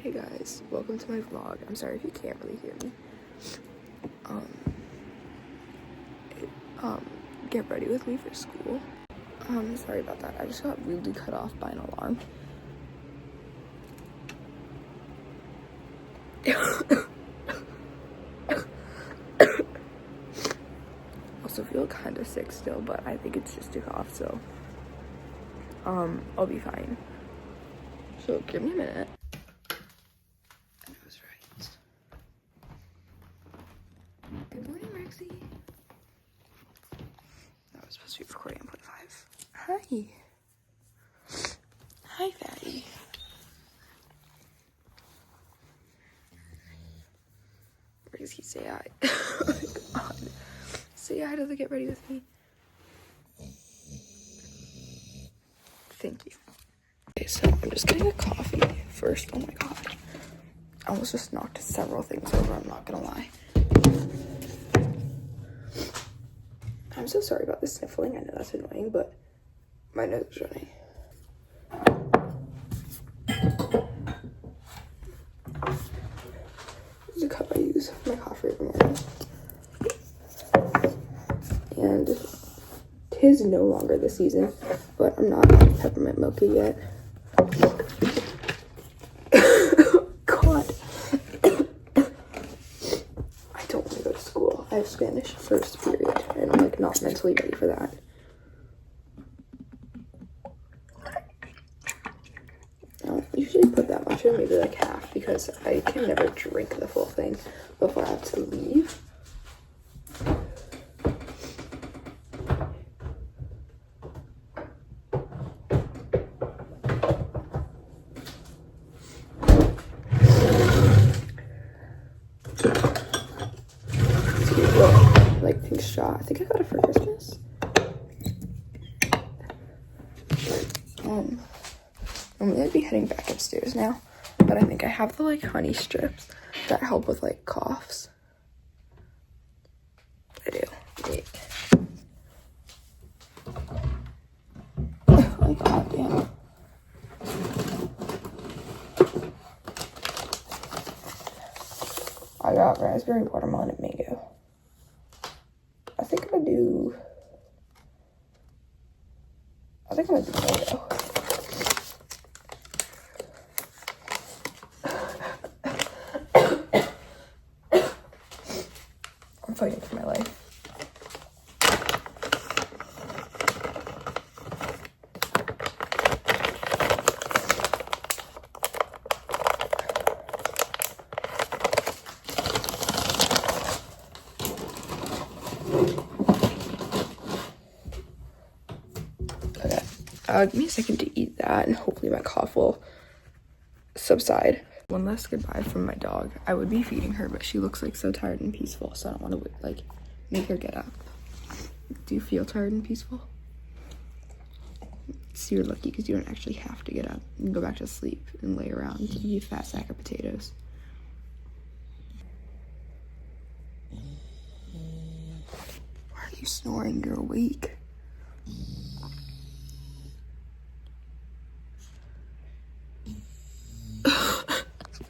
Hey guys, welcome to my vlog. I'm sorry if you can't really hear me. Get ready with me for school. Sorry about that. I just got rudely cut off by an alarm. Also feel kind of sick still, but I think it's just a cough, so I'll be fine. So give me a minute. I was right. Good morning, Rexy. I was supposed to be recording at 0.5. Hi. Hi, Fatty. Rexy, say hi. Oh my god. Say hi to the get ready with me. Thank you. Okay, so I'm just getting a coffee first. Oh my god. I almost just knocked several things over, I'm not gonna lie. I'm so sorry about the sniffling. I know that's annoying, but my nose is running. This is a cup I use for my coffee every morning. And tis no longer the season, but I'm not out of peppermint mocha yet. God. I don't want to go to school. I have Spanish first period, and I'm like not mentally ready for that. I don't usually put that much in, maybe like half, because I can never drink the full thing before I have to leave. Like pink shot. I think I got it for Christmas. I'm gonna be heading back upstairs now, but I think I have the like honey strips that help with like coughs. I do. Wait. Oh my god, damn. I got raspberry, watermelon, and mango. I think I'm gonna do mango. I'm fighting for my life. Okay, give me a second to eat that, and hopefully my cough will subside. One last goodbye from my dog. I would be feeding her, but she looks like so tired and peaceful, so I don't want to like make her get up. Do you feel tired and peaceful? So you're lucky because you don't actually have to get up and go back to sleep and lay around and eat a fat sack of potatoes. Why are you snoring? You're awake.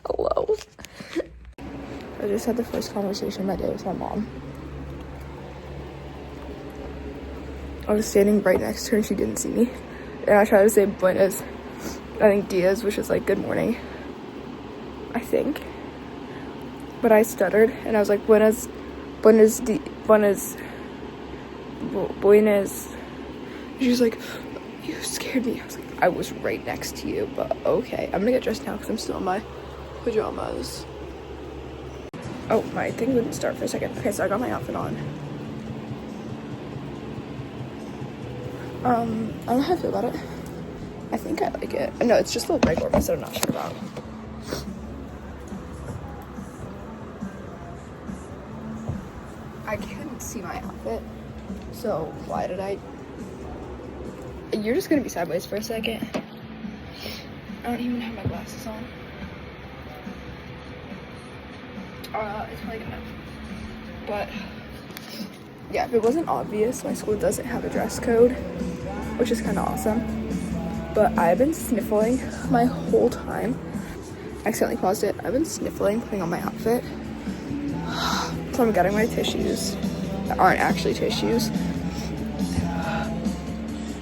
Hello. I just had the first conversation of my day with my mom. I was standing right next to her and she didn't see me. And I tried to say buenos, I think dias, which is like good morning. I think. But I stuttered and I was like buenas. She was like, you scared me. I was like, I was right next to you, but okay. I'm gonna get dressed now because I'm still in my pajamas. Oh, my thing wouldn't start for a second. Okay, so I got my outfit on. I don't know how I feel about it. I think I like it. No, it's just a little regular, so I'm not sure about. I can't see my outfit, so why did I? You're just gonna be sideways for a second. I don't even have my glasses on. It's probably gonna. But yeah, if it wasn't obvious, my school doesn't have a dress code, which is kind of awesome. But I've been sniffling my whole time. accidentally paused it. I've been sniffling, putting on my outfit. So I'm getting my tissues that aren't actually tissues.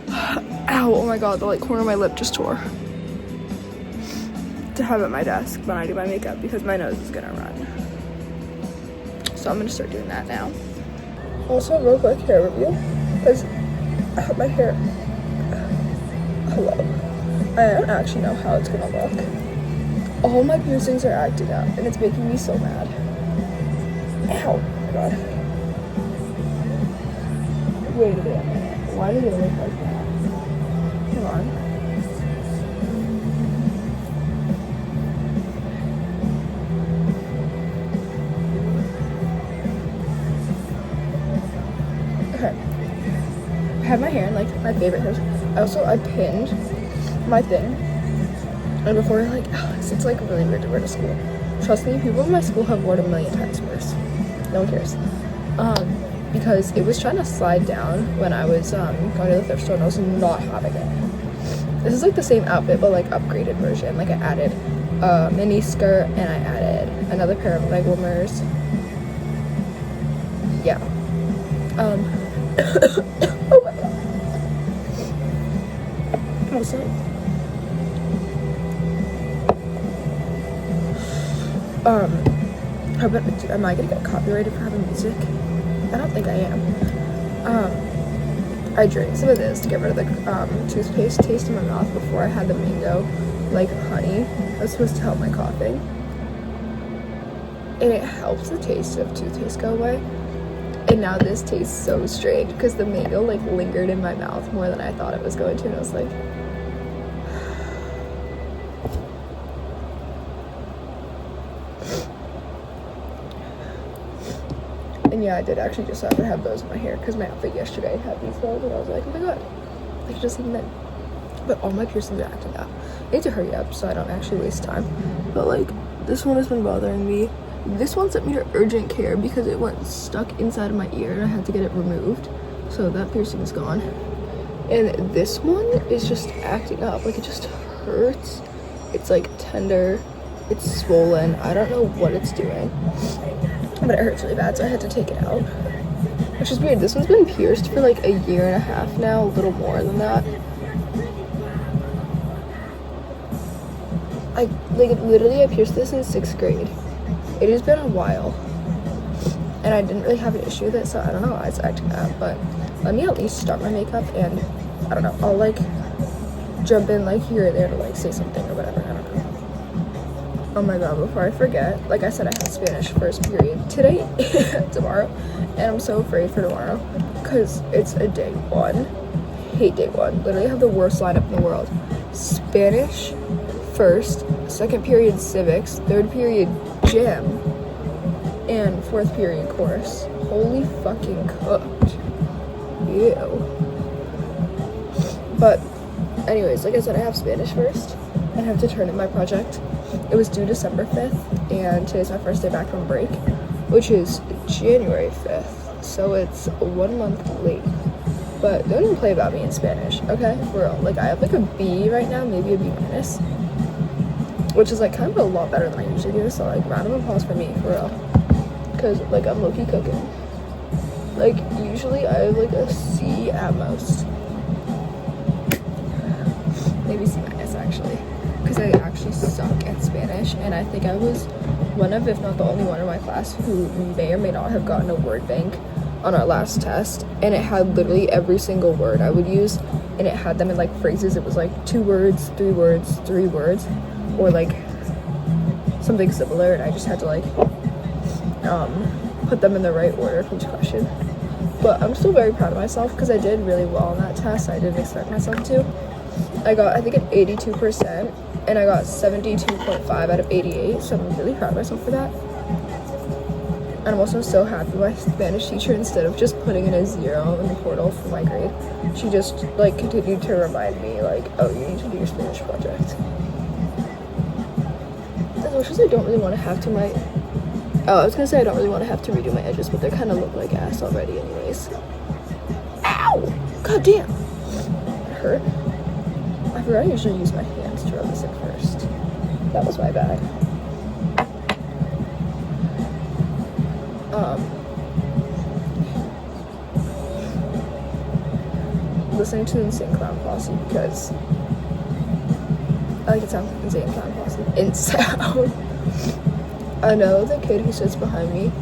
Ow, oh my god, the like corner of my lip just tore. To have at my desk when I do my makeup because my nose is gonna run. So I'm gonna start doing that now. Also, real quick hair review, because my hair, hello, I don't actually know how it's gonna look. All my piercings are acting up and it's making me so mad. Ow, oh my god. Wait a minute, why did it look like that? Come on. Okay. I have my hair in like my favorite hairs. I pinned my thing. And before it's like really weird to wear to school. Trust me, people in my school have worn 1,000,000 times worse. No one cares. Because it was trying to slide down when I was going to the thrift store and I was not having it. This is like the same outfit but like upgraded version. Like I added a mini skirt and I added another pair of leg warmers. Yeah. Oh my god. Also, am I gonna get copyrighted for having music? I don't think I am. I drank some of this to get rid of the toothpaste taste in my mouth before I had the mango, like honey. That was supposed to help my coughing. And it helps the taste of toothpaste go away. And now this tastes so strange because the mango like lingered in my mouth more than I thought it was going to. And I was like, and yeah, I did actually just have to have those in my hair because my outfit yesterday had these clothes and I was like, oh my god, I could just leave them in. But all my piercings are acting up. I need to hurry up so I don't actually waste time. But like, this one has been bothering me. This one sent me to urgent care because it went stuck inside of my ear and I had to get it removed. So that piercing is gone. And this one is just acting up. Like, it just hurts. It's like tender. It's swollen. I don't know what it's doing. But it hurts really bad, so I had to take it out. Which is weird. This one's been pierced for like 1.5 years now, a little more than that. Literally I pierced this in 6th grade. It has been a while. And I didn't really have an issue with it, so I don't know why it's acting up, but let me at least start my makeup and I don't know, I'll like jump in like here or there to like say something or whatever, I don't know. Oh my god, before I forget, like I said, I had Spanish first period today, tomorrow, and I'm so afraid for tomorrow, because it's a day one. Hate day one. Literally have the worst lineup in the world. Spanish first, 2nd period civics, 3rd period gym, and 4th period course. Holy fucking cooked. Ew. But anyways, like I said, I have Spanish first. I have to turn in my project. It was due December 5th, and today's my first day back from break, which is January 5th, so it's 1 month late. But don't even play about me in Spanish, okay? For real. Like, I have like a B right now, maybe a B minus, which is like kind of a lot better than I usually do, so like round of applause for me, for real. Because like I'm low-key cooking. Like, usually I have like a C at most. Maybe C minus actually. Because I actually suck at Spanish, and I think I was one of, if not the only one in my class who may or may not have gotten a word bank on our last test, and it had literally every single word I would use, and it had them in like phrases. It was like 2 words, 3 words, 3 words, or like something similar, and I just had to like put them in the right order for each question. But I'm still very proud of myself because I did really well on that test. I didn't expect myself to. I got, I think, an 82%, and I got 72.5 out of 88, so I'm really proud of myself for that. And I'm also so happy my Spanish teacher, instead of just putting in a 0 in the portal for my grade, she just like continued to remind me like, oh, you need to do your Spanish project. As much as I don't really want to have to I was gonna say I don't really want to have to redo my edges, but they kind of look like ass already anyways. Ow! God damn! It hurt. I forgot I usually use my hands to rub this in first. That was my bad. Listening to Insane Clown Posse because I like it sounds like Insane Clown Posse. In sound. I know the kid who sits behind me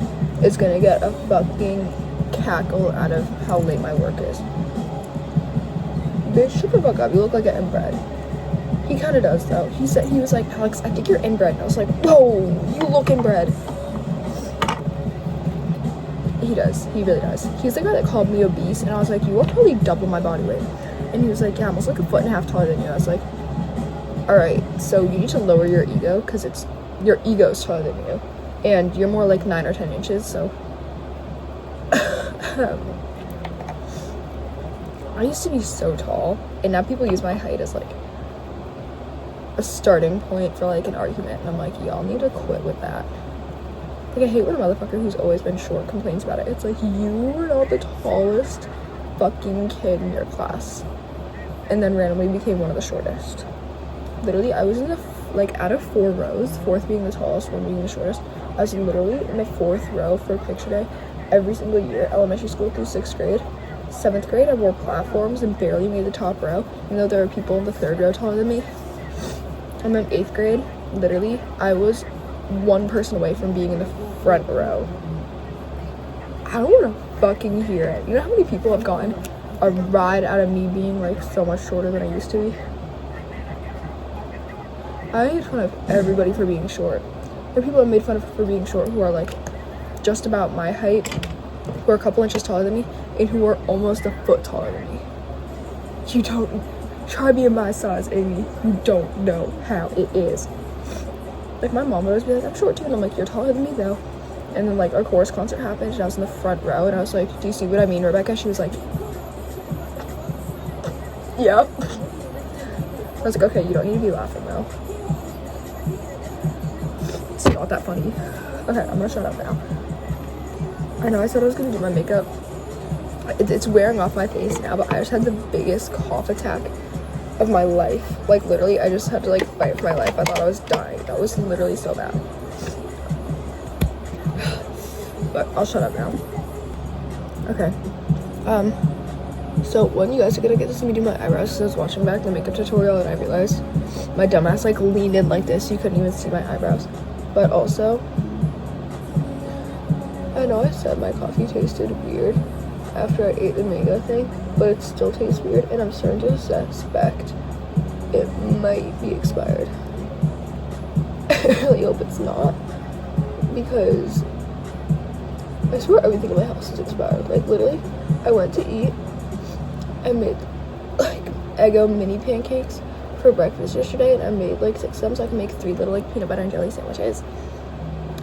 is gonna get a fucking cackle out of how late my work is. Bitch, shut the fuck up. You look like an inbred. He kind of does though. He was like, Alex, I think you're inbred. And I was like, whoa, you look inbred. He does. He really does. He's the guy that called me obese, and I was like, you are probably double my body weight. And he was like, yeah, I'm almost like a 1.5 feet taller than you. I was like, all right, so you need to lower your ego because your ego's taller than you, and you're more like 9 or 10 inches. So I used to be so tall, and now people use my height as like a starting point for like an argument, and I'm like, y'all need to quit with that. Like, I hate when a motherfucker who's always been short complains about it. It's like, you were not the tallest fucking kid in your class, and then randomly became one of the shortest. Literally, I was in the out of 4 rows, 4th being the tallest, 1 being the shortest, I was literally in the 4th row for picture day every single year, elementary school through 6th grade. 7th grade, I wore platforms and barely made the top row, even though there were people in the 3rd row taller than me. And then 8th grade, literally, I was 1 person away from being in the front row. I don't want to fucking hear it. You know how many people have gotten a ride out of me being like so much shorter than I used to be? I made fun of everybody for being short. There are people I've made fun of for being short who are like just about my height, who are a couple inches taller than me, and who are almost a foot taller than me. You don't try being my size, Amy. You don't know how it is. Like, my mom would always be like, I'm short too, and I'm like, you're taller than me though. And then like our chorus concert happened, and I was in the front row, and I was like, do you see what I mean, Rebecca? She was like, yep. I was like, okay, you don't need to be laughing though. It's not that funny. Okay, I'm gonna shut up now. I know I said I was gonna do my makeup. It's wearing off my face now, but I just had the biggest cough attack of my life. Like, literally, I just had to like fight for my life. I thought I was dying. That was literally so bad. But I'll shut up now. Okay. So when you guys are gonna get to see me do my eyebrows, because I was watching back the makeup tutorial and I realized my dumbass like leaned in like this, so you couldn't even see my eyebrows. But also, I know I said my coffee tasted weird after I ate the mango thing, but it still tastes weird, and I'm starting to suspect it might be expired. I really hope it's not, because I swear everything in my house is expired. Like, literally, I went to eat, I made like Eggo mini pancakes for breakfast yesterday, and I made like 6 of them so I can make 3 little like peanut butter and jelly sandwiches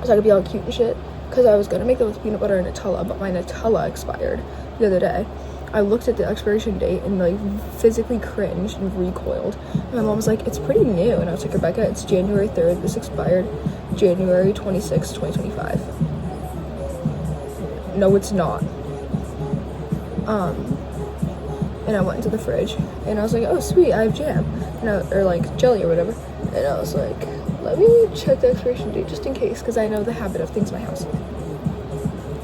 so I could be all cute and shit, because I was gonna make them with peanut butter and Nutella, but my Nutella expired the other day. I looked at the expiration date and like physically cringed and recoiled. And my mom was like, it's pretty new, and I was like, Rebecca, it's January 3rd, this expired January 26th, 2025. No, it's not. And I went into the fridge and I was like, oh sweet, I have jam, or like jelly or whatever, and I was like, let me check the expiration date just in case, because I know the habit of things in my house.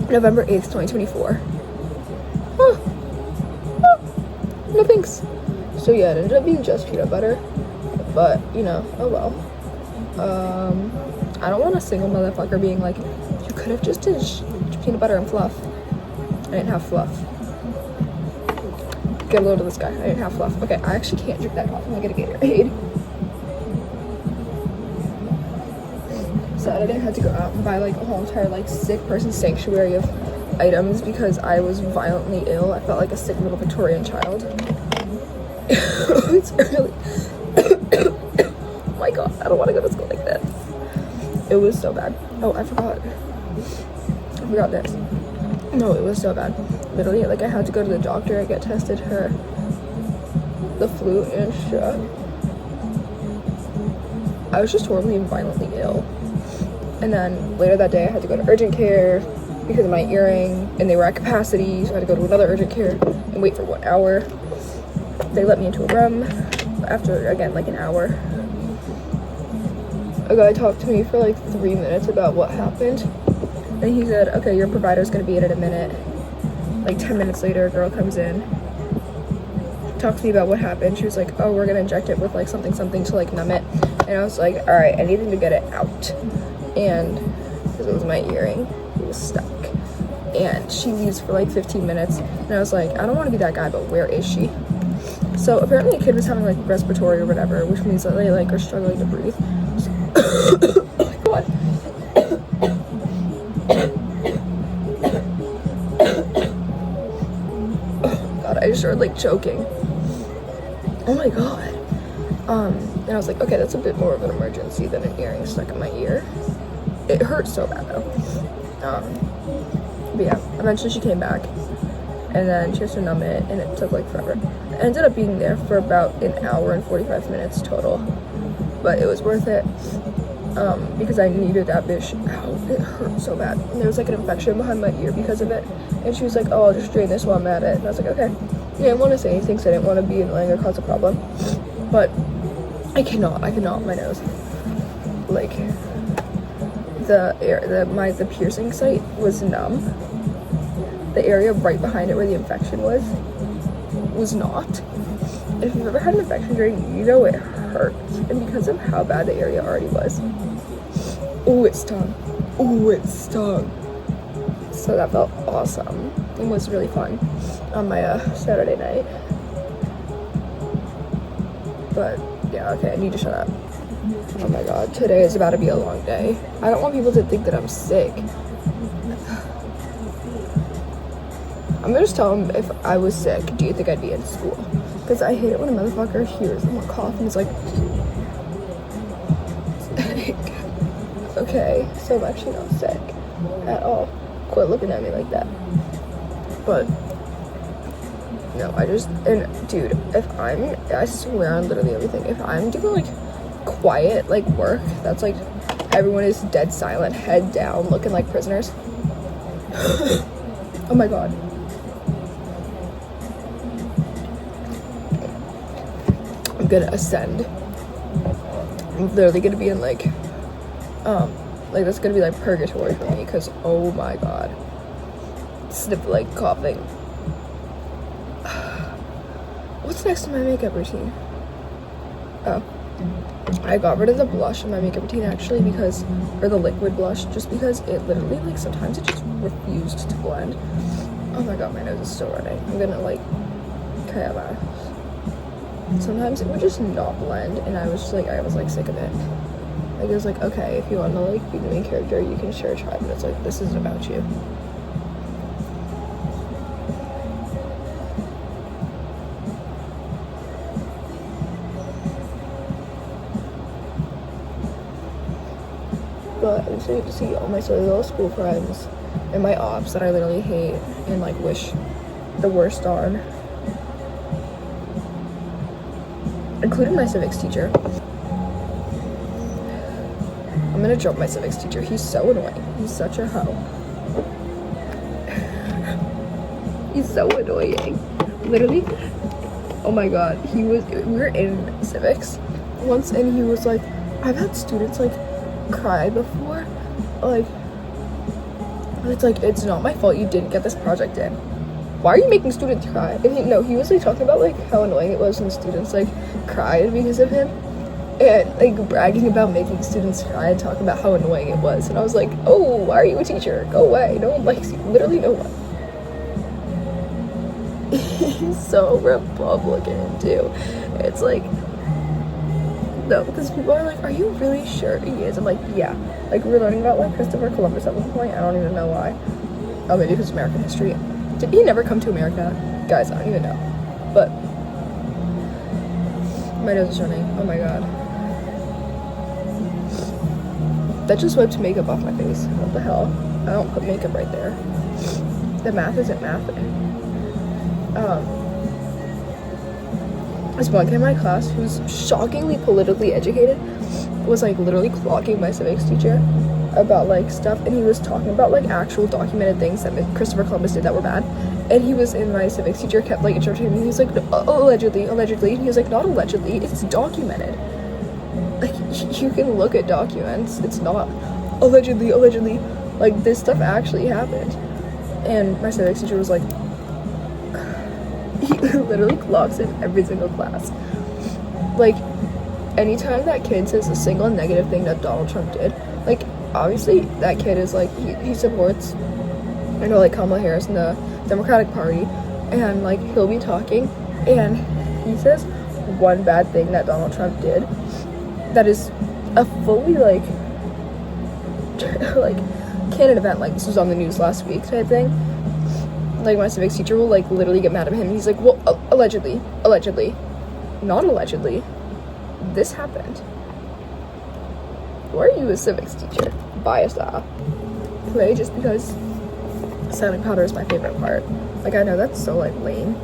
November 8th, 2024. No thanks. So yeah, it ended up being just peanut butter, but you know, oh well. I don't want a single motherfucker being like, you could have just did peanut butter and fluff. I didn't have fluff. Get a load of this guy. I didn't have fluff. Okay, I actually can't drink that coffee. I'm gonna get a Gatorade. Saturday I had to go out and buy like a whole entire like sick person sanctuary of items because I was violently ill. I felt like a sick little Victorian child. It's early. Oh my god, I don't want to go to school like this. It was so bad. Oh, I forgot this. No, it was so bad. Literally, like, I had to go to the doctor. I get tested for the flu and strep. I was just horribly and violently ill. And then later that day, I had to go to urgent care because of my earring, and they were at capacity, so I had to go to another urgent care and wait for 1 hour. They let me into a room after, again, like an hour. a guy talked to me for like 3 minutes about what happened, and he said, okay, your provider's gonna be in a minute. Like 10 minutes later, a girl comes in, talked to me about what happened. She was like, oh, we're gonna inject it with like something to like numb it. And I was like, all right, anything to get it out. And because it was my earring, it was stuck. And she leaves for like 15 minutes, and I was like, I don't want to be that guy, but where is she? So apparently a kid was having like respiratory or whatever, which means that they like are struggling to breathe. Oh my god. Oh god, I just started like choking. Oh my god. And I was like, okay, that's a bit more of an emergency than an earring stuck in my ear. It hurt so bad though. But yeah, eventually she came back, and then she has to numb it, and it took like forever. I ended up being there for about an hour and 45 minutes total, but it was worth it, because I needed that bitch out. It hurt so bad, and there was like an infection behind my ear because of it, and she was like, oh, I'll just drain this while I'm at it, and I was like, okay. Yeah, I didn't want to say anything, so I didn't want to be annoying or cause a problem, but I cannot, my nose, like, the piercing site was numb. The area right behind it where the infection was not. And if you've ever had an infection during, you know it hurts. And because of how bad the area already was, oh, it stung. Oh, it stung. So that felt awesome. It was really fun on my Saturday night. But yeah, okay, I need to shut up. Oh my god, today is about to be a long day. I don't want people to think that I'm sick. I'm gonna just tell them if I was sick, do you think I'd be in school? Because I hate it when a motherfucker hears someone cough and is like, okay, so I'm actually not sick at all. Quit looking at me like that. But no, and dude, I swear on literally everything, if I'm doing like quiet like work that's like everyone is dead silent, head down, looking like prisoners. Oh my god. I'm gonna ascend. I'm literally gonna be in like that's gonna be like purgatory for me, because oh my god, like coughing. What's next in my makeup routine? Oh, I got rid of the blush in my makeup routine actually, or the liquid blush, just because it literally like sometimes it just refused to blend. Oh my god, my nose is still running. I'm gonna like kind of sometimes it would just not blend, and I was sick of it. Like, it was like, okay, if you want to like be the main character, you can sure try, but it's like, this isn't about you. But I'm excited to see all my silly little school friends and my ops that I literally hate and like wish the worst on, including my civics teacher. I'm gonna drop my civics teacher. He's so annoying. He's such a hoe. He's so annoying. Literally, oh my god. We were in civics once, and he was like, I've had students like cry before. Like, it's like, it's not my fault you didn't get this project in. Why are you making students cry? And he was like talking about like how annoying it was when students like cried because of him, and like bragging about making students cry and talking about how annoying it was. And I was like, oh, why are you a teacher? Go away. No one likes you. Literally no one. He's so Republican too. It's like, no, because people are like, are you really sure he is? I'm like, yeah. Like, we're learning about like Christopher Columbus at one point. I don't even know why. Oh, maybe because American history. Did he never come to America? Guys, I don't even know. But my nose is running. Oh my god. That just wiped makeup off my face. What the hell? I don't put makeup right there. The math isn't mathing. This one kid in my class who's shockingly politically educated was like literally clocking my civics teacher about like stuff, and he was talking about like actual documented things that Christopher Columbus did that were bad, and he was in my civics teacher kept like interrupting me. He was like, allegedly, and he was like, not allegedly, it's documented. Like, you can look at documents. It's not allegedly, like, this stuff actually happened. And my civics teacher was like, he literally clocks in every single class. Like, anytime that kid says a single negative thing that Donald Trump did, like, obviously that kid is like, he supports, I know, like, Kamala Harris in the Democratic Party, and like, he'll be talking and he says one bad thing that Donald Trump did that is a fully like like canon event, like this was on the news last week type thing. Like, my civics teacher will like literally get mad at him. He's like, well, allegedly, not allegedly, this happened. Why are you a civics teacher? Biased play just because setting powder is my favorite part. Like, I know that's so like lame,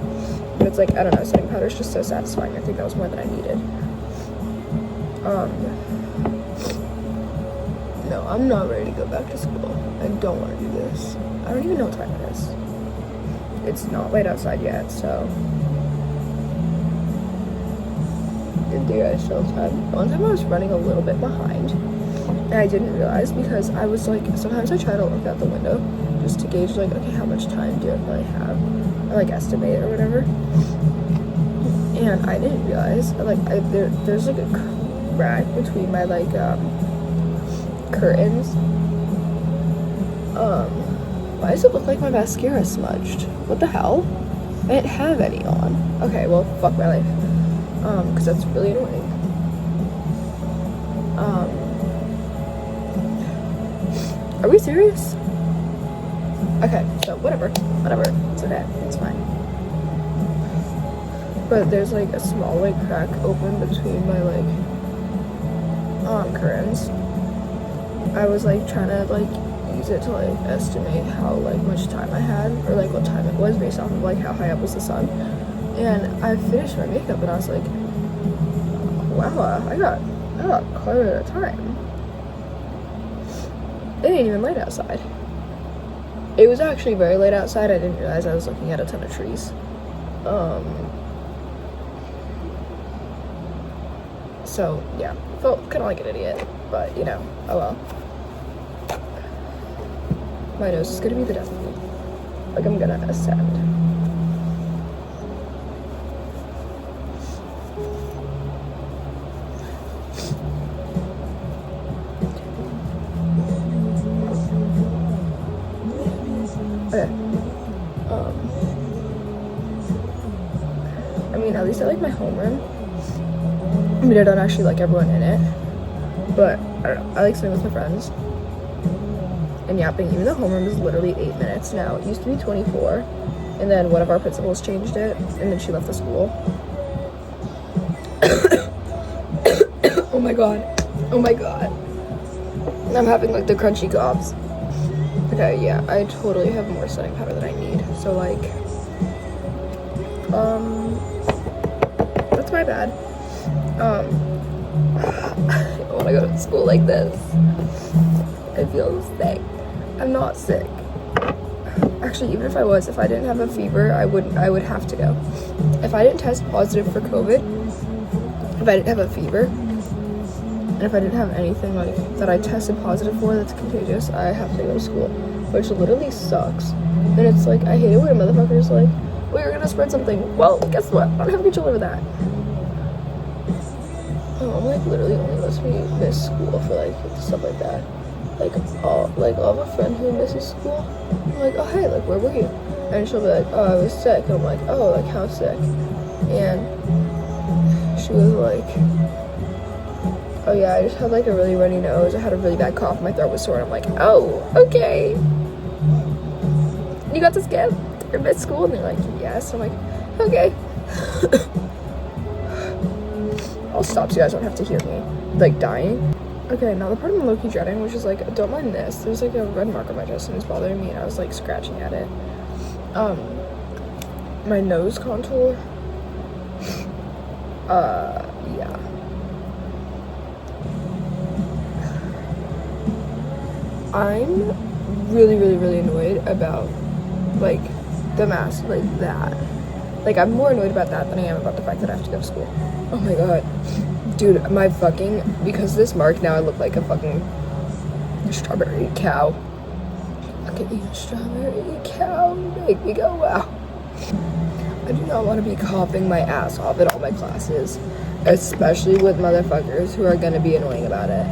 but it's like, I don't know, setting powder is just so satisfying. I think that was more than I needed. No, I'm not ready to go back to school. I don't want to do this. I don't even know what time it is. It's not late outside yet, so good day, I still have time. One time I was running a little bit behind, and I didn't realize, because I was like, sometimes I try to look out the window just to gauge like, okay, how much time do I really have, or like estimate or whatever. And I didn't realize, like, there's like a crack between my like curtains. Why does it look like my mascara is smudged? What the hell? I didn't have any on. Okay, well, fuck my life. Because that's really annoying. Are we serious? Okay, so whatever, it's okay, it's fine. But there's like a small like crack open between my like curtains. I was like trying to like use it to like estimate how like much time I had, or like what time it was based off of like how high up was the sun. And I finished my makeup and I was like, wow, I got quite a bit of time. It ain't even light outside. It was actually very late outside. I didn't realize I was looking at a ton of trees. So yeah, felt kind of like an idiot, but you know, oh well. My nose is gonna be the death of me. Like, I'm gonna ascend. Okay. I mean, at least I like my homeroom. I mean, I don't actually like everyone in it, but I don't know. I like sitting with my friends and yapping. Even though homeroom is literally 8 minutes now. It used to be 24, and then one of our principals changed it, and then she left the school. Oh my god. I'm having like the crunchy gobs. Okay, yeah, I totally have more setting powder than I need. So like, that's my bad. I don't want to go to school like this. I feel sick. I'm not sick. Actually, even if I was, if I didn't have a fever, I would have to go. If I didn't test positive for COVID, if I didn't have a fever, and if I didn't have anything like that I tested positive for that's contagious, I have to go to school, which literally sucks. And it's like, I hate it when a motherfucker's like, well, you're gonna spread something. Well, guess what? I don't have control over that. Oh, I'm like literally only lets me miss school for like stuff like that. I'll have a friend who misses school. I'm like, oh hey, like, where were you? And she'll be like, oh, I was sick. And I'm like, oh, like, how sick? And she was like, oh yeah, I just had like a really runny nose. I had a really bad cough. My throat was sore. And I'm like, oh, okay. You got to skip or miss school? And they're like, yes. I'm like, okay. I'll stop so you guys don't have to hear me like dying. Okay, now the part I'm low-key dreading, which is like, don't mind this. There's like a red mark on my chest and it's bothering me, and I was like scratching at it. My nose contour. Yeah. I'm really annoyed about like the mask, like that. Like, I'm more annoyed about that than I am about the fact that I have to go to school. Oh my god. Dude, my fucking, because of this mark, now I look like a fucking strawberry cow. Okay, strawberry cow, make me go wow. I do not want to be coughing my ass off at all my classes, especially with motherfuckers who are gonna be annoying about it.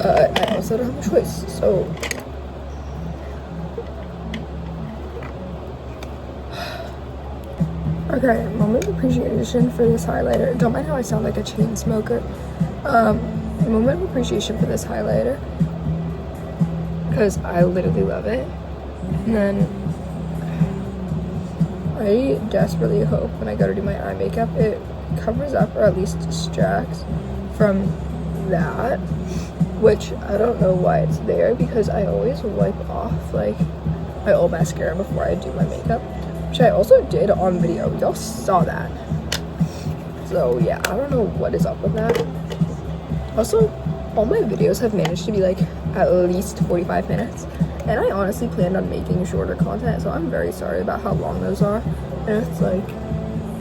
I also don't have a choice, so. Okay, moment of appreciation for this highlighter. Don't mind how I sound like a chain smoker. Moment of appreciation for this highlighter, because I literally love it. And then I desperately hope when I go to do my eye makeup, it covers up or at least distracts from that, which I don't know why it's there, because I always wipe off like my old mascara before I do my makeup, which I also did on video. Y'all saw that. So yeah, I don't know what is up with that. Also, all my videos have managed to be like at least 45 minutes, and I honestly planned on making shorter content, so I'm very sorry about how long those are. And it's like,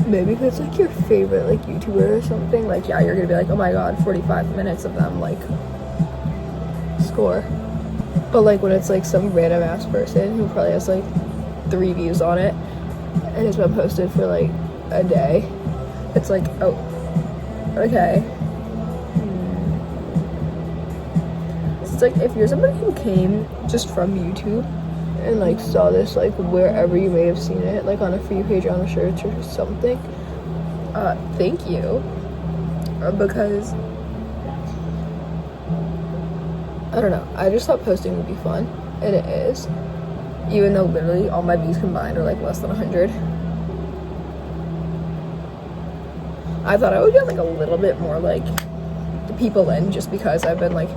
maybe if it's like your favorite like YouTuber or something, like yeah, you're gonna be like, oh my god, 45 minutes of them, like score. But like when it's like some random ass person who probably has like 3 views on it and it's been posted for like a day, it's like, oh, okay. It's like if you're somebody who came just from YouTube and like saw this like wherever you may have seen it, like on a For You page or on a shirt or something, thank you, because I don't know, I just thought posting would be fun, and it is, even though literally all my views combined are like less than 100. I thought I would get like a little bit more like people in, just because I've been like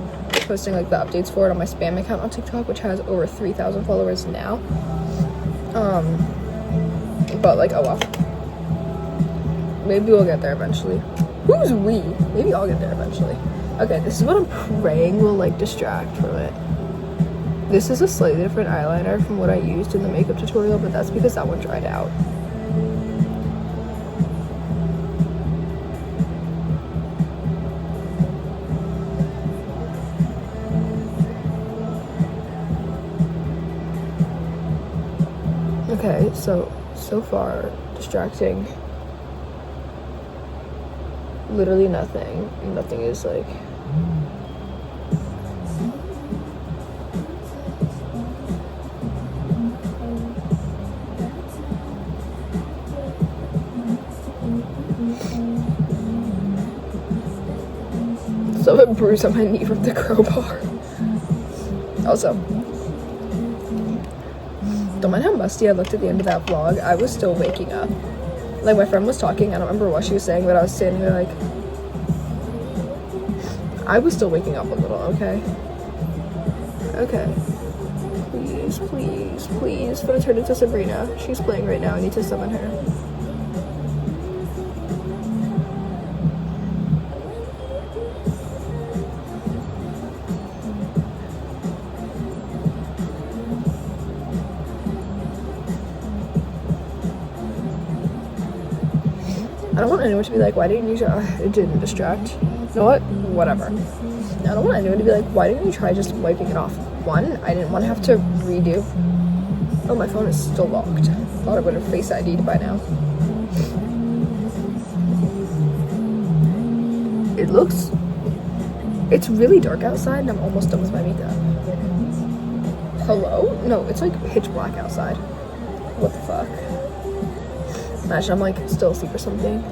posting like the updates for it on my spam account on TikTok, which has over 3,000 followers now. But like, oh well, maybe we'll get there eventually. Who's we? Maybe I'll get there eventually. Okay, this is what I'm praying will like distract from it. This is a slightly different eyeliner from what I used in the makeup tutorial, but that's because that one dried out. Okay, so far, distracting. Literally nothing. Nothing is like... So a bruise on my knee from the crowbar. Also, don't mind how musty I looked at the end of that vlog. I was still waking up. Like, my friend was talking, I don't remember what she was saying, but I was standing there like, I was still waking up a little, okay? Okay. Please, please, please, I'm gonna turn into Sabrina. She's playing right now, I need to summon her. I don't want anyone to be like, why didn't you try? It didn't distract. You know what? Whatever. I don't want anyone to be like, why didn't you try just wiping it off? One, I didn't want to have to redo. Oh, my phone is still locked. Thought I would have Face ID'd by now. It looks... It's really dark outside and I'm almost done with my makeup. Hello? No, it's like pitch black outside. What the fuck? Imagine I'm like still asleep or something.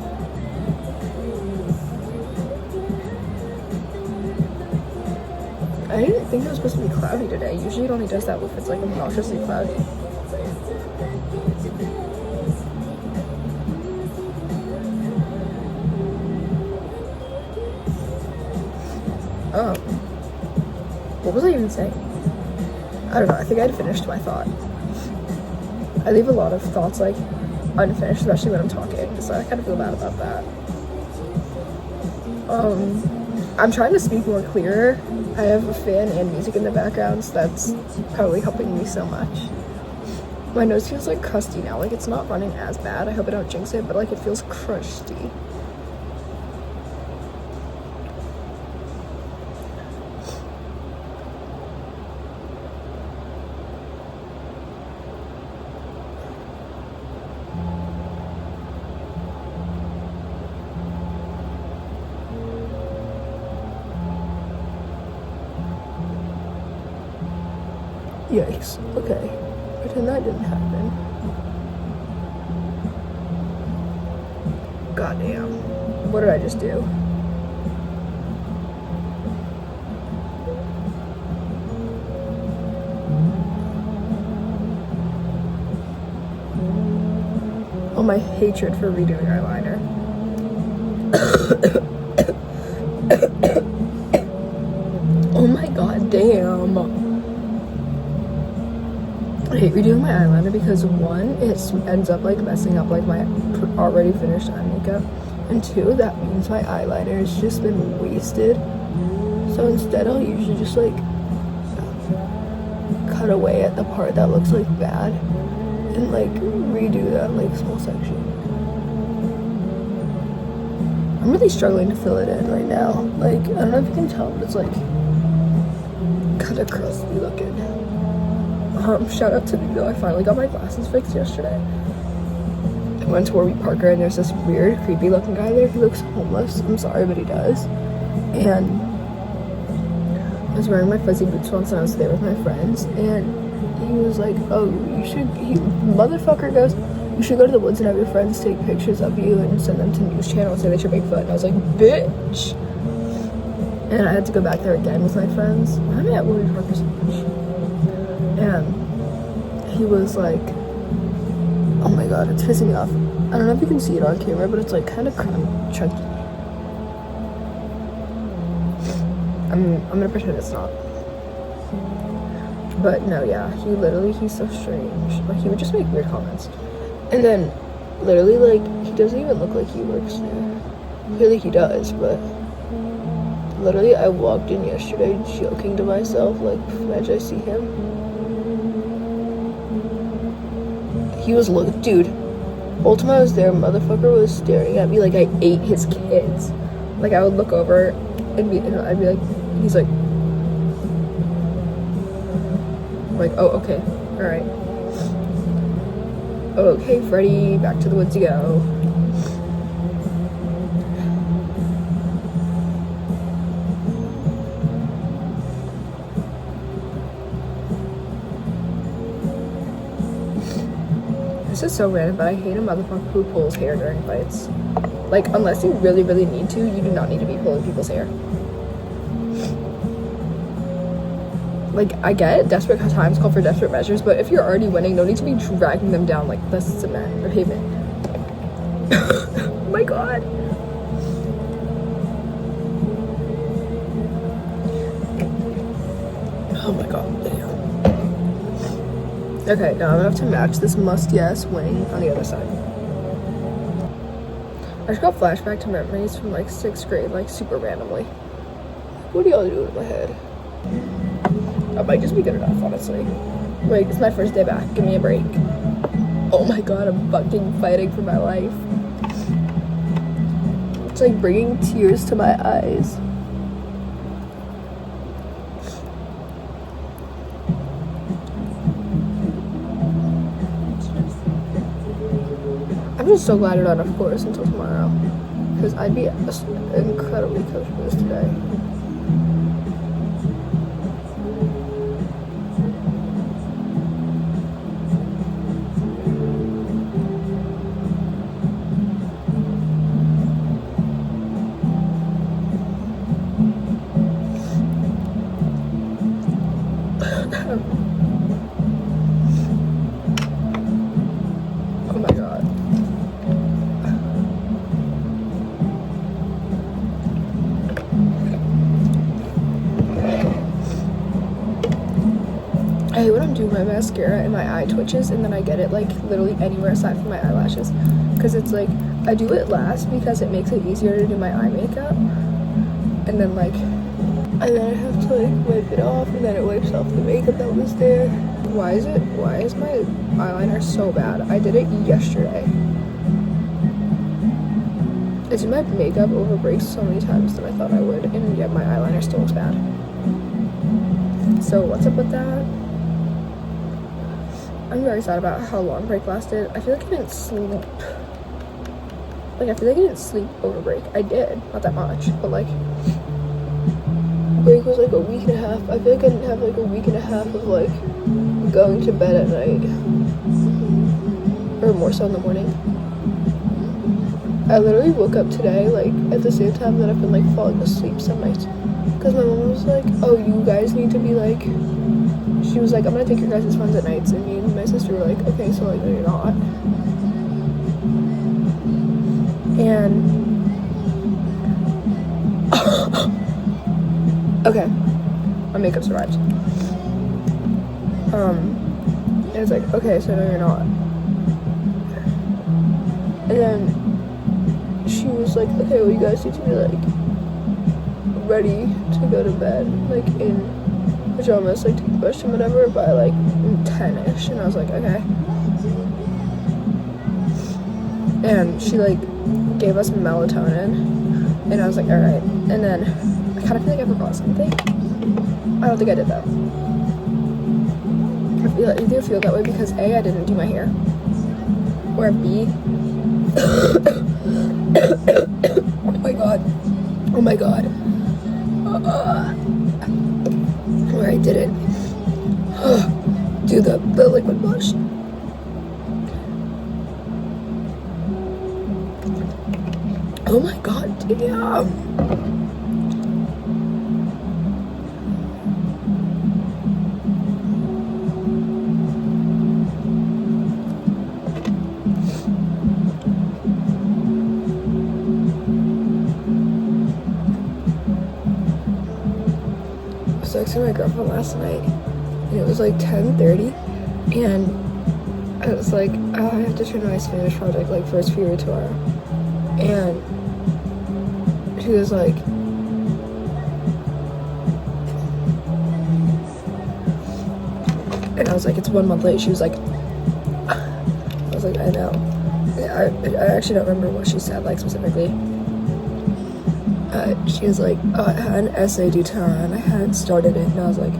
I didn't think it was supposed to be cloudy today. Usually it only does that if it's like obnoxiously cloudy. What was I even saying? I don't know, I think I had finished my thought. I leave a lot of thoughts like unfinished, especially when I'm talking, so I kind of feel bad about that. I'm trying to speak more clearer. I have a fan and music in the background, so that's probably helping me so much. My nose feels like crusty now, like it's not running as bad. I hope I don't jinx it, but like it feels crusty. Yikes. Okay. Pretend that didn't happen. Goddamn. What did I just do? Oh, my hatred for redoing eyeliner. Oh my god, damn. I hate redoing my eyeliner because one, it ends up like messing up like my already finished eye makeup, and two, that means my eyeliner has just been wasted. So instead I'll usually just like cut away at the part that looks like bad and like redo that like small section. I'm really struggling to fill it in right now. Like, I don't know if you can tell, but it's like kind of crusty looking. Shout out to me though, I finally got my glasses fixed yesterday. I went to Warby Parker and there's this weird, creepy looking guy there. He looks homeless. I'm sorry, but he does. And I was wearing my fuzzy boots once and I was there with my friends, and he was like, oh, motherfucker goes, you should go to the woods and have your friends take pictures of you and send them to news channels and say that you're Bigfoot. And I was like, bitch. And I had to go back there again with my friends. Why am I at Warby Parker so much? And he was like, oh my god, it's pissing me off. I don't know if you can see it on camera, but it's like kind of chunky. I'm gonna pretend it's not. But no, yeah, he's so strange. Like, he would just make weird comments. And then, literally, like, he doesn't even look like he works there. Clearly he does, but literally, I walked in yesterday joking to myself, like, imagine I see him. He was dude, whole time I was there, motherfucker was staring at me like I ate his kids. Like, I would look over and I'd be like, he's like, I'm like, oh, okay, alright. Okay, Freddy, back to the woods you go. This is so random, but I hate a motherfucker who pulls hair during fights. Like, unless you really, really need to, you do not need to be pulling people's hair. Like, I get it, desperate times call for desperate measures, but if you're already winning, no need to be dragging them down like the cement or pavement. Oh my god. Oh my god, damn. Okay, now I'm gonna have to match this musty-ass wing on the other side. I just got flashback to memories from like 6th grade, like super randomly. What do y'all do in my head? I might just be good enough, honestly. Wait, it's my first day back. Give me a break. Oh my god, I'm fucking fighting for my life. It's like bringing tears to my eyes. I'm just so glad you're not off course until tomorrow, because I'd be incredibly coached for this today. Oh my god. I hate when I'm doing my mascara and my eye twitches and then I get it like literally anywhere aside from my eyelashes, because it's like I do it last because it makes it easier to do my eye makeup, and then I have to like wipe it off, and then it wipes off the makeup that was there. Why is my eyeliner so bad? I did it yesterday. I did my makeup over breaks so many times than I thought I would, and yet my eyeliner still looks bad. So what's up with that? I'm very sad about how long break lasted. I feel like I didn't sleep. Like, I feel like I didn't sleep over break. I did, not that much, but like break was like a week and a half. I feel like I didn't have like a week and a half of like going to bed at night, or more so in the morning. I literally woke up today like at the same time that I've been like falling asleep some nights, because my mom was like, oh, you guys need to be like, she was like, I'm gonna take your guys' phones at nights, and me and my sister were like, okay, so like, no, you're not. And okay, my makeup's arrived. And it's like, okay, so no, you're not. And then she was like, okay, well, you guys need to be like ready to go to bed, like in pajamas, like toothbrush and whatever, by like 10ish. And I was like, okay. And she like gave us melatonin, and I was like, all right. And then I kind of feel like I forgot something. I don't think I did that. I either feel that way because A, I didn't do my hair, or B, oh my god, or I didn't do the liquid blush. Oh my god, damn. I was texting my girlfriend last night, and it was like 10:30, and I was like, oh, I have to turn my Spanish project like first period tomorrow. And she was like, and I was like, it's 1 month late. She was like, I was like, I know. I actually don't remember what she said, like, specifically. She was like, oh, I had an essay due tomorrow, and I hadn't started it. And I was like,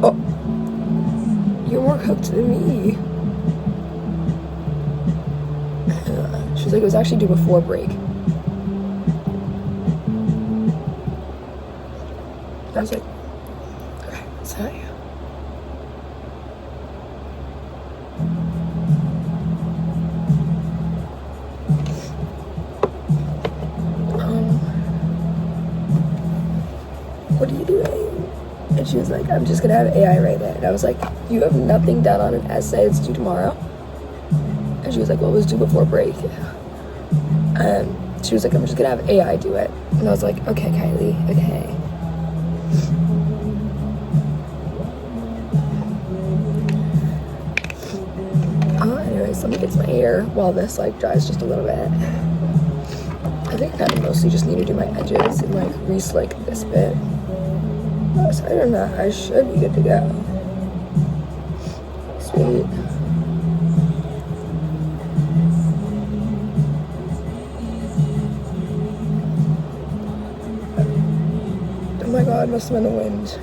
oh, you're more cooked than me. She was like, it was actually due before break. I was like, okay, sorry. What are you doing? And she was like, I'm just gonna have AI write it. And I was like, you have nothing done on an essay, it's due tomorrow. And she was like, well, it was due before break. She was like, I'm just gonna have AI do it. And I was like, okay, Kylie, okay. Anyways, let me fix my hair while this like dries just a little bit. I think I kind of mostly just need to do my edges and like re-slick this bit. Aside from that, I should be good to go. Sweet. Oh my god, must have been the wind.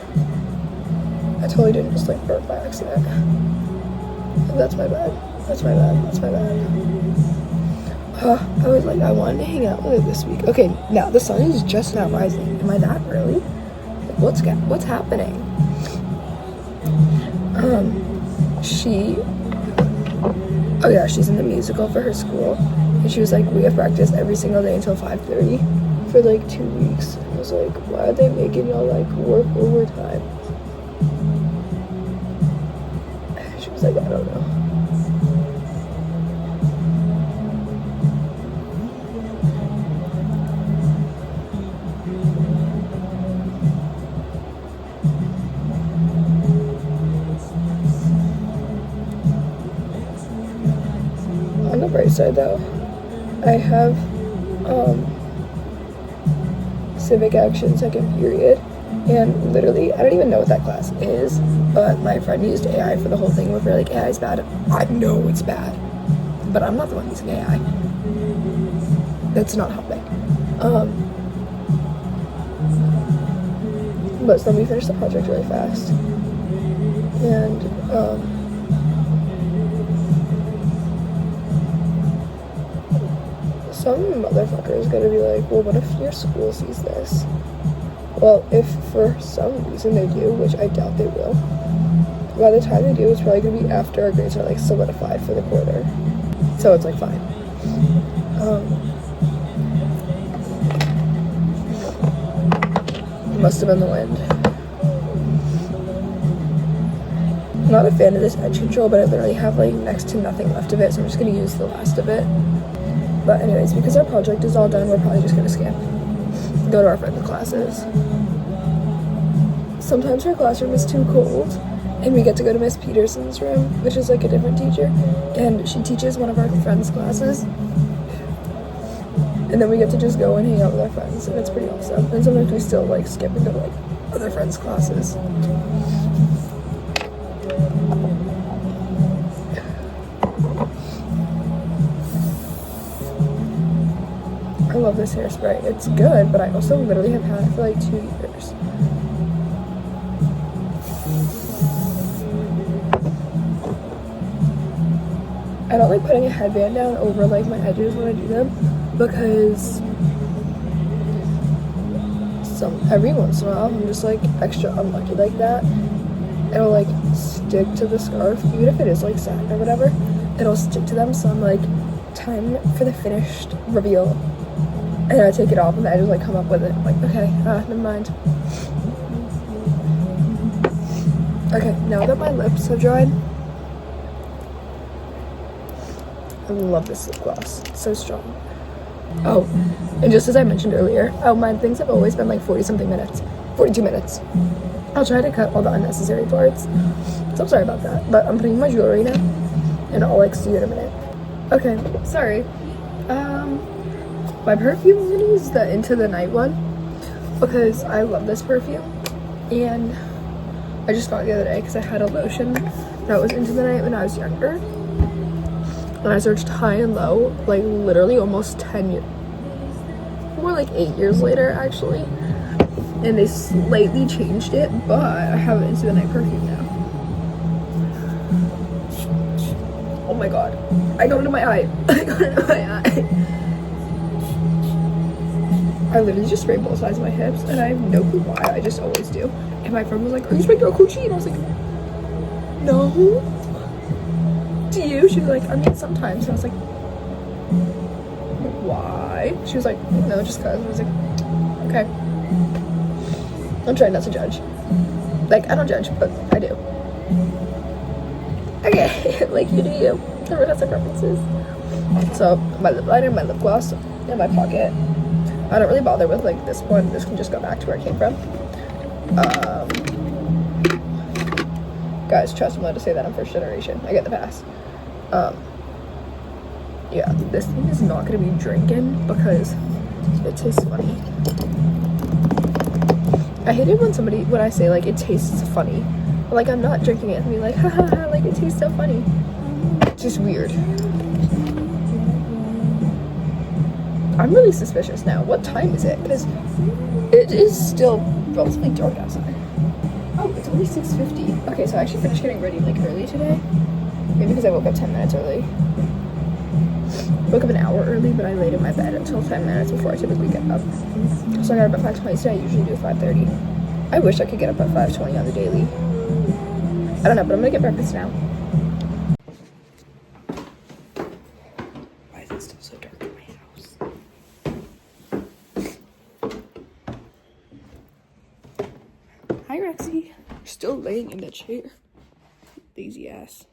I totally didn't just like burp by accident. That's my bad. That's my bad. That's my bad. I was like, I wanted to hang out with her this week. Okay, now the sun is just now rising. Am I that early? Like, what's happening? Oh yeah, she's in the musical for her school, and she was like, we have practice every single day until 5:30 for like 2 weeks. And I was like, why are they making y'all like work overtime? She was like, I don't know. On the bright side though, I have civic action second period, and literally I don't even know what that class is, but my friend used AI for the whole thing where like AI is bad. I know it's bad, but I'm not the one using AI. That's not helping. But so we finished the project really fast, and some motherfucker is gonna be like, well, what if your school sees this? Well, if for some reason they do, which I doubt they will, by the time they do, it's probably gonna be after our grades are like solidified for the quarter. So it's like fine. Must have been the wind. I'm not a fan of this edge control, but I literally have like next to nothing left of it, so I'm just gonna use the last of it. But anyways, because our project is all done, we're probably just gonna skip. Go to our friend's classes. Sometimes her classroom is too cold, and we get to go to Miss Peterson's room, which is like a different teacher, and she teaches one of our friends' classes. And then we get to just go and hang out with our friends, and it's pretty awesome. And sometimes we still like skip and go to like other friends' classes. I love this hairspray. It's good, but I also literally have had it for like 2 years. I don't like putting a headband down over like my edges when I do them, because every once in a while I'm just like extra unlucky like that. It'll like stick to the scarf, even if it is like satin or whatever, it'll stick to them. So I'm like, time for the finished reveal, and I take it off and I just like come up with it. I'm like, okay, never mind. Okay, now that my lips have dried, I love this lip gloss. It's so strong. Oh, and just as I mentioned earlier, my things have always been like 40-something minutes. 42 minutes. I'll try to cut all the unnecessary parts. So I'm sorry about that. But I'm putting my jewelry now, and I'll like see you in a minute. Okay, sorry. My perfume, I'm gonna use the Into the Night one, because I love this perfume. And I just got it the other day because I had a lotion that was Into the Night when I was younger. And I searched high and low, like literally almost 10 years, more like 8 years later actually. And they slightly changed it, but I have Into the Night perfume now. Oh my god. I got it in my eye. I got it in my eye. I literally just sprayed both sides of my hips, and I have no clue why. I just always do. And my friend was like, are you spraying your coochie? And I was like, no. Do you? She was like, I mean, sometimes. And I was like, why? She was like, no, just cause. And I was like, okay. I'm trying not to judge. Like, I don't judge, but I do. Okay, like you do you. Everyone has their preferences. So, my lip liner, my lip gloss in my pocket. I don't really bother with like this one. This can just go back to where it came from. Guys, trust me, I'm allowed to say that I'm first generation. I get the pass. Yeah, this thing is not gonna be drinking because it tastes funny. I hate it when I say like it tastes funny. But, like, I'm not drinking it and be like, haha, like it tastes so funny. It's just weird. I'm really suspicious now. What time is it? Because it is still relatively dark outside. Oh, it's only 6:50. Okay, so I actually finished getting ready like early today. Maybe because I woke up 10 minutes early. Woke up an hour early, but I laid in my bed until 10 minutes before I typically get up. So I got up at 5:20 today. I usually do 5:30. I wish I could get up at 5:20 on the daily. I don't know, but I'm gonna get breakfast now. Why is it still so dark in my house? Hi, Rexy. You're still laying in the chair. Lazy ass.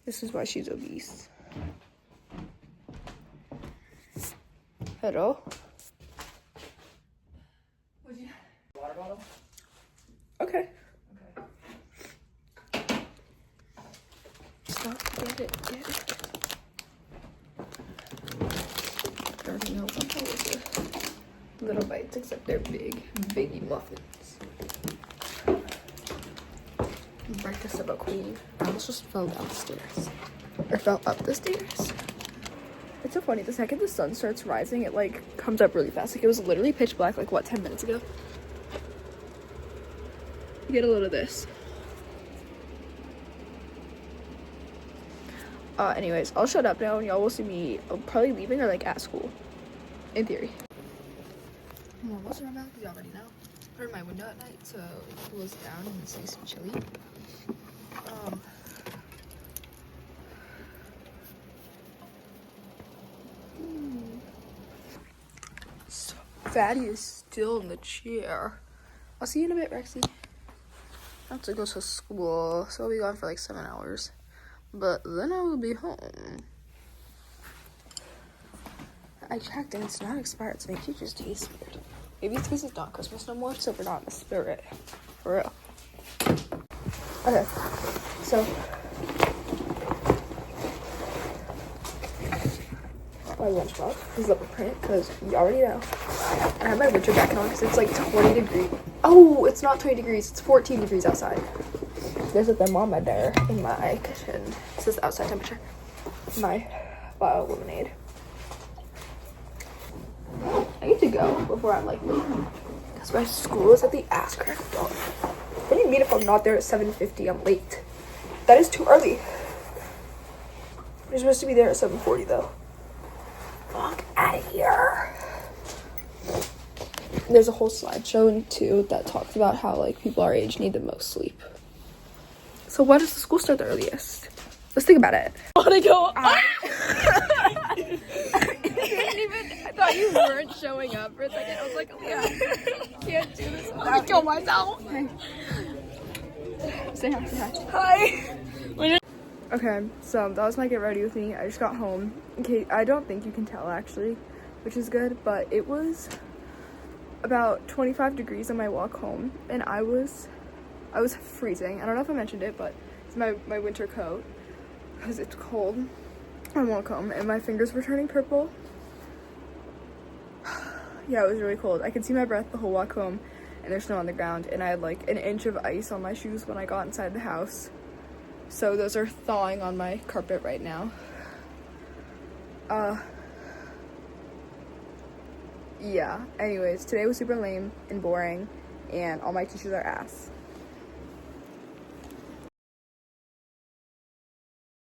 This is why she's obese. Hello? Would you water bottle? Okay. Stop, get it. I already know what those are. Little bites, except they're biggie muffins. Breakfast of a queen. I almost just fell downstairs. Or fell up the stairs. It's so funny, the second the sun starts rising, it like comes up really fast. Like it was literally pitch black like what, 10 minutes ago? Get a load of this. Anyways, I'll shut up now and y'all will see me probably leaving or like at school. In theory. I'm almost around because you already know. Put in my window at night so it cools down and it's nice and chilly. So Fatty is still in the chair. I'll see you in a bit, Rexy. I have to go to school, so I'll be gone for like 7 hours. But then I will be home. I checked and it's not expired, so maybe it just tastes weird. Maybe it's because it's not Christmas no more, so we're not in the spirit. For real. Okay, so my lunchbox is up a print because you already know. I have my winter jacket on because it's like 20 degrees. Oh, it's not 20 degrees, it's 14 degrees outside. There's a thermometer there in my kitchen. This is the outside temperature. My bio lemonade. I need to go before I'm like late. Because my school is at the ass crack of dawn. What do you mean if I'm not there at 7:50, I'm late? That is too early. You're supposed to be there at 7:40 though. Fuck out of here. There's a whole slideshow too that talks about how like people our age need the most sleep. So when does the school start the earliest? Let's think about it. I want to go. I thought you weren't showing up for a second. I was like, oh yeah, can't do this. I'm gonna kill myself. Say hi, say hi. Hi. Okay, so that was my get ready with me. I just got home. Okay, I don't think you can tell actually, which is good, but it was about 25 degrees on my walk home, and I was freezing. I don't know if I mentioned it, but it's my winter coat because it's cold on walk home, and my fingers were turning purple. Yeah, it was really cold. I could see my breath the whole walk home, and there's snow on the ground, and I had like an inch of ice on my shoes when I got inside the house. So those are thawing on my carpet right now. Yeah, anyways, today was super lame and boring, and all my teachers are ass.